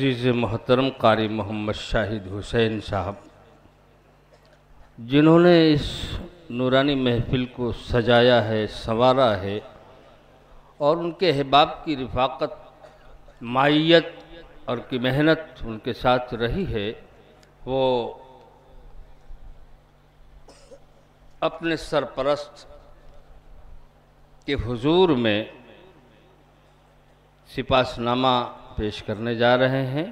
अज़ीज़ मोहतरम कारी मोहम्मद शाहिद हुसैन साहब, जिन्होंने इस नूरानी महफिल को सजाया है, संवारा है, और उनके अहबाब की रिफ़ाक़त, माइयत और की मेहनत उनके साथ रही है, वो अपने सरपरस्त के हुजूर में सिपासनामा पेश करने जा रहे हैं।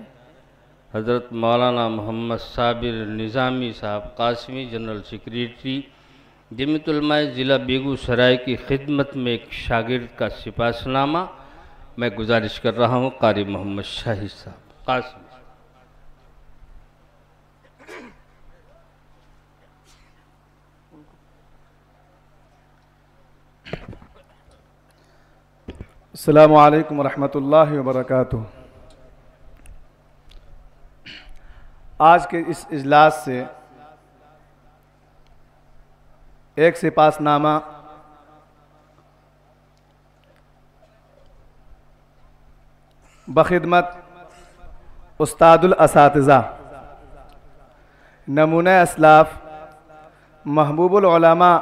हज़रत मौलाना मोहम्मद साबिर निज़ामी साहब कासमी, जनरल सेक्रेटरी जमीयत उलमाए ज़िला बेगूसराय की खिदमत में एक शागिर्द का सिपासनामा मैं गुजारिश कर रहा हूँ। कारी मोहम्मद शाहिद साहब कासमी। अस्सलामु अलैकुम वरहमतुल्लाहि वबरकातुहू। आज के इस इजलास से एक सिपासनामा बखिदमत उस्तादुल असातिज़ा नमूना असलाफ महबूबुल उलमा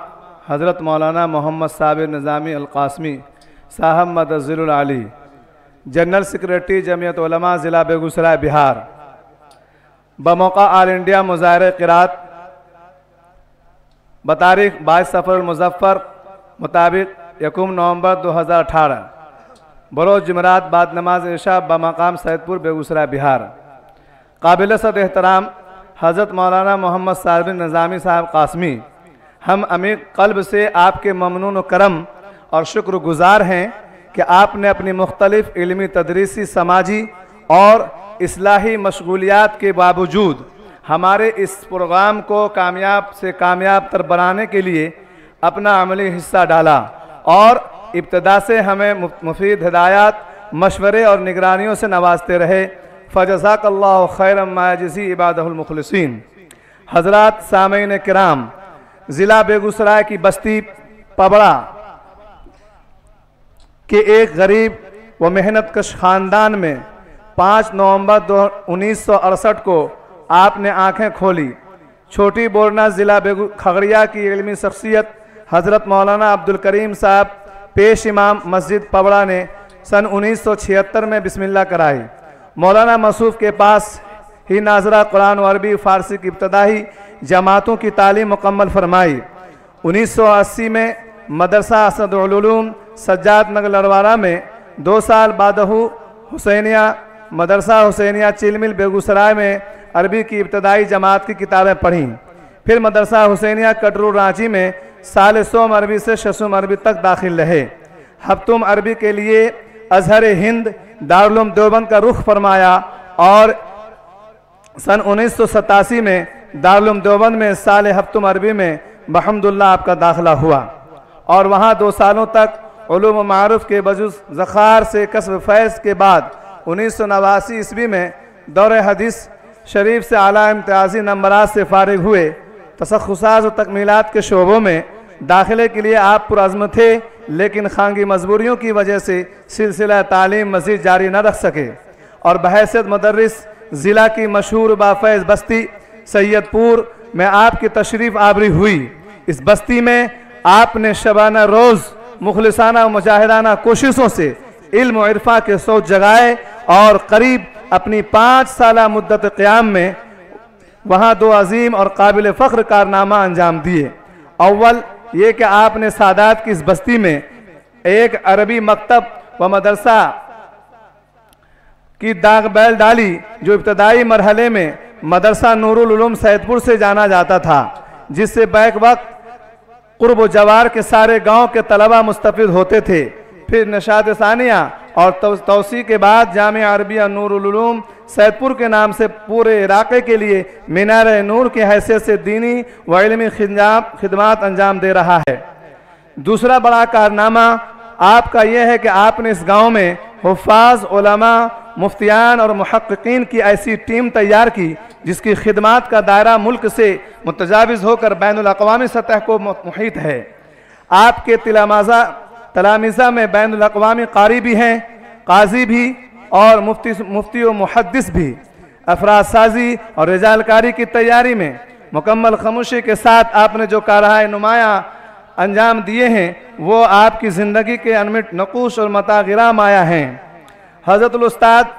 हज़रत मौलाना मोहम्मद साबिर निज़ामी अल कासमी साहब मदज़िलुल आली, जनरल सेक्रेटरी जमीयत उलमा ज़िला बेगूसराय बिहार, बमौका ऑल इंडिया मुज़ाहिरे क़िरात बतारीख़ 22 सफ़र मुज़फ़्फ़र मुताबिक 1 नवंबर 2018 बरोज़ जुमेरात बाद नमाज इशा बमकाम सैदपुर बेगूसराय बिहार। काबिल सद एहतराम हज़रत मौलाना मोहम्मद साबिर निज़ामी साहब कासमी, हम अमीर क़ल्ब से आपके ममनून व करम और शुक्रगुज़ार हैं कि आपने अपनी मुख्तलिफ़ इल्मी, तदरीसी, समाजी और इस्लाही मशगूलियात के बावजूद हमारे इस प्रोग्राम को कामयाब से कामयाब तर बनाने के लिए अपना अमली हिस्सा डाला और इब्तदा से हमें मुफीद हिदायत, मशवरे और निगरानियों से नवाजते रहे। फ़जज़ाकल्लाहु खैरम मा यजज़ी इबादहुल मुखलिसीन। हज़रात सामीन किराम, ज़िला बेगूसराय की बस्ती पबड़ा के एक गरीब व मेहनत कश ख़ानदान में 5 नवंबर 1968 को आपने आंखें खोली। छोटी बोरना ज़िला खगड़िया की इल्मी शख्सियत हज़रत मौलाना अब्दुल करीम साहब पेश इमाम मस्जिद पबड़ा ने सन 1976 में बिस्मिल्लाह कराई। मौलाना मसूफ़ के पास ही नाजरा कुरान व अरबी फ़ारसी की इब्तदाई जमातों की तालीम मुकम्मल फरमाई। 1980 में मदरसा असदुल उलूम सज्जाद नगर लड़वारा में 2 साल बादहू हुसैनिया मदरसा हुसैनिया चिलमिल बेगूसराय में अरबी की इब्तदाई जमात की किताबें पढ़ीं। फिर मदरसा हुसैनिया कटरू रांची में साल सोम अरबी से शशुम अरबी तक दाखिल रहे। हफ्तुम अरबी के लिए अजहर हिंद दारुल देवबंद का रुख फरमाया और सन 1987 में दारुल देवबंद में साल हफ्तुम अरबी में बहम्दुल्लाह आपका दाखिला हुआ और वहाँ 2 सालों तक उलूम मारूफ के बजुज़ ज़खार से कसब फैज़ के बाद 1989 ईस्वी में दौर हदीस शरीफ से आला इम्तियाज़ी नंबरात से फारिग हुए। तसख्खुसात व तकमीलात के शोबों में दाखिले के लिए आप पुरअज़्म थे, लेकिन खानगी मजबूरियों की वजह से सिलसिला तालीम मज़ीद जारी न रख सके और बहैसियत मुदर्रिस ज़िला की मशहूर बाफ़ैज़ बस्ती सैयदपुर में आपकी तशरीफ़ आवरी हुई। इस बस्ती में आपने शबाना रोज़ मुखलिसाना व मुजाहिदाना कोशिशों से इल्म व इरफा के सोच जगाए और करीब अपनी 5 साला मुद्दत क़याम में वहाँ 2 अजीम और काबिल फ़ख्र कारनामा अंजाम दिए। अव्वल ये कि आपने सादात की इस बस्ती में एक अरबी मकतब व मदरसा की दाग बैल डाली, जो इब्तदाई मरहले में मदरसा नूरुल उलूम सैदपुर से जाना जाता था, जिससे बैक वक्त कुर्ब जवार के सारे गांव के तलबा मुस्तफ़िद होते थे। फिर नशात सानिया और तौसी के बाद जामिया अरबिया नूरुल उलूम सैदपुर के नाम से पूरे इलाके के लिए मीनार नूर की हैसियत से दीनी व इल्मी खिदमात अंजाम दे रहा है। दूसरा बड़ा कारनामा आपका यह है कि आपने इस गांव में हुफ़ाज़, उलमा, मुफ्तियान और मुहक्किकीन की ऐसी टीम तैयार की जिसकी खिदमात का दायरा मुल्क से मुतजाविज़ होकर बैनुल अक़वामी सतह को मुहीत है। आपके तलामीज़ा में बैनुल अक़वामी कारी भी हैं, काजी भी, और मुफ्ती व मुहद्दिस भी अफराद साजी और रिजालकारी की तैयारी में मुकम्मल खामोशी के साथ आपने जो कारहाय नुमाया अंजाम दिए हैं वो आपकी ज़िंदगी के अनमिट नकूश और मतागिरा माया हैं। हज़रतुल उस्ताद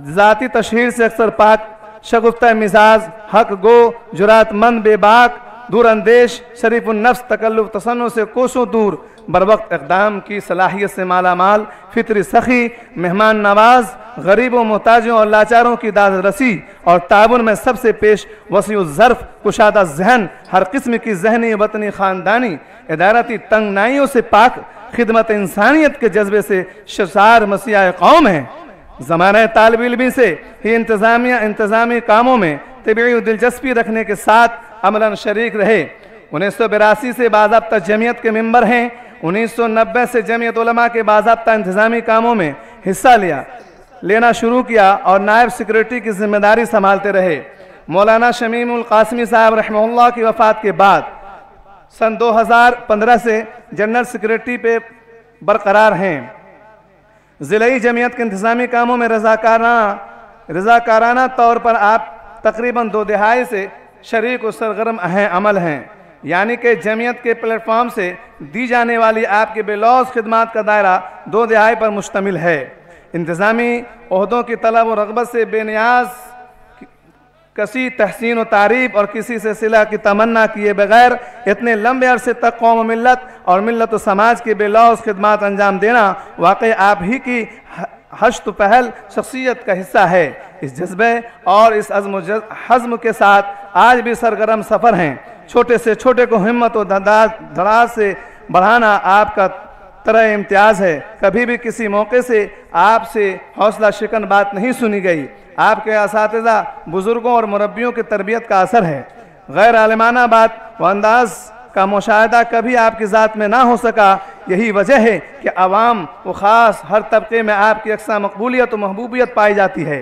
ज़ाती तशहीर से अक्सर पाक, शगुफ्ता मिजाज, हक गो, जुरातमंद, बेबाक, दूर अंदेश, शरीफुन नफ्स, तकल्लुफ तसन्नु से कोसों दूर, बर वक्त इक़दाम की सलाहियत से माला माल, फितरी सखी, मेहमान नवाज, गरीबों, मोहताजों और लाचारों की दाद रसी और ताबुन में सबसे पेश वसीउ ज़र्फ़, कुशादा जहन, हर किस्म की जहनी वतनी ख़ानदानी इदारती तंगनाइयों से पाक, खिदमत इंसानियत के जज्बे से शसार मसीहा कौम है। ज़माने तालिब इल्मी से ही इंतज़ामी कामों में तबीई दिलचस्पी रखने के साथ अमलन शरीक रहे। 1982 से बाज़ाब्ता जमीयत के मेंबर हैं। 1990 से जमीयत उलमा के बाज़ाब्ता इंतज़ामी कामों में हिस्सा लेना शुरू किया और नायब सेक्रेटरी की जिम्मेदारी संभालते रहे। मौलाना शमीमुल कासमी साहब रहमहुल्लाह की वफ़ात के बाद सन 2015 से जनरल सेक्रेटरी पे बरकरार हैं। ज़िलाई जमीयत के इंतज़ामी कामों में रज़ाकाराना तौर पर आप तकरीबन 2 दहाई से शरीक और सरगर्म अमल हैं, यानी कि जमीयत के प्लेटफॉर्म से दी जाने वाली आपकी बेलौस खिदमात का दायरा 2 दहाई पर मुश्तमिल है। इंतज़ामी ओहदों की तलब और रग़बत से बेनियाज कसी तहसीन व तारीफ़ और किसी से सिला की तमन्ना किए बगैर इतने लंबे अरसे तक कौम मिल्लत और मिल्लत व समाज की बेलौस खिदमात अंजाम देना वाकई आप ही की हश्त पहल शख्सियत का हिस्सा है। इस जज्बे और इस हज़्म के साथ आज भी सरगर्म सफ़र हैं। छोटे से छोटे को हिम्मत और धड़ास से बढ़ाना आपका तरह इम्तियाज़ है। कभी भी किसी मौके से आपसे हौसला शिकन बात नहीं सुनी गई। आपके असातिज़ा, बुज़ुर्गों और मुरब्बियों की तरबियत का असर है। गैर आलिमाना बात व अंदाज़ का मुशाहिदा कभी आपकी ज़ात में ना हो सका। यही वजह है कि अवाम व ख़ास हर तबके में आपकी अक्सा मकबूलियत व महबूबियत पाई जाती है।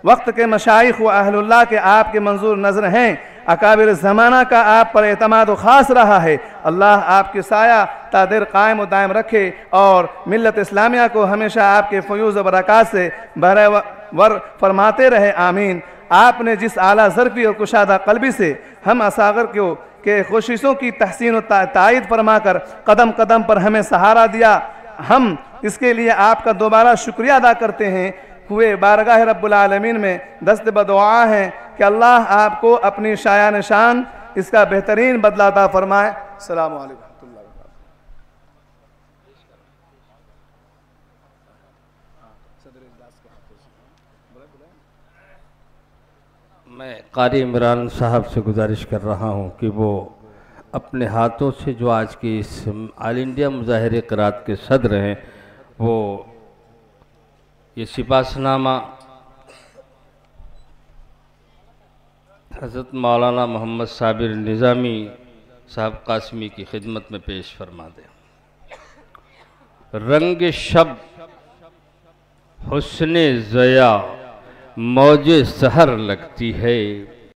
वक्त के मशाइख व अहलुल्लाह के आपके मंजूर नज़र हैं। अकाबिर ज़माना का आप पर एतमाद व ख़ास रहा है। अल्लाह आपकी साया तादिर कायम व दायम रखे और मिल्लत इस्लामिया को हमेशा आपके फ़यूज़ व बरक़ात से बहरवर फरमाते रहे, आमीन। आपने जिस आला ज़र्फ़ी और कुशादा क़ल्बी से हम असागर के कोशिशों की तहसीन व तायद फरमाकर कदम कदम पर हमें सहारा दिया, हम इसके लिए आपका दोबारा शुक्रिया अदा करते हैं। हुए बारगाह रब्बुल आलमीन में दस्त बदुआ हैं कि अल्लाह आपको अपनी शायान शान इसका बेहतरीन बदला अता फरमाए। अस्सलामु अलैकुम। मैं कारी इमरान साहब से गुजारिश कर रहा हूं कि वो अपने हाथों से जो आज की इस ऑल इंडिया मुजाहिरे क़रात के सदर हैं वो ये सिपासनामा हज़रत मौलाना मोहम्मद साबिर निज़ामी साहब कासमी की खिदमत में पेश फरमा दें। रंग शब हुस्ने ज़या मौजे सहर लगती है,